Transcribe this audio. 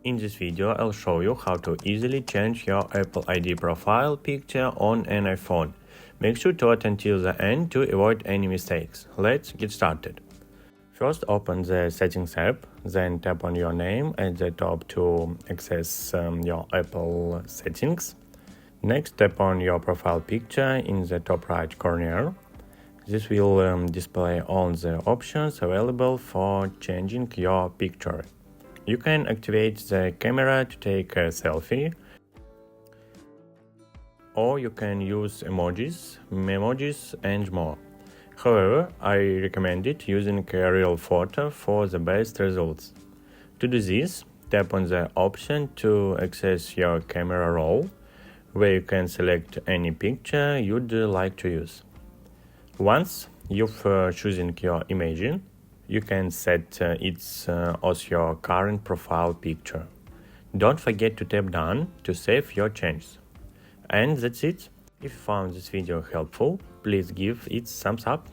In this video, I'll show you how to easily change your Apple ID profile picture on an iPhone. Make sure to watch until the end to avoid any mistakes. Let's get started. First, open the Settings app, then tap on your name at the top to access your Apple settings. Next, tap on your profile picture in the top right corner. This will display all the options available for changing your picture. You can activate the camera to take a selfie, or you can use emojis, memojis, and more. However, I recommend using a real photo for the best results. To do this, tap on the option to access your camera roll, where you can select any picture you'd like to use. Once you've chosen your image, you can set it as your current profile picture. Don't forget to tap Done to save your changes. And that's it. If you found this video helpful, please give it a thumbs up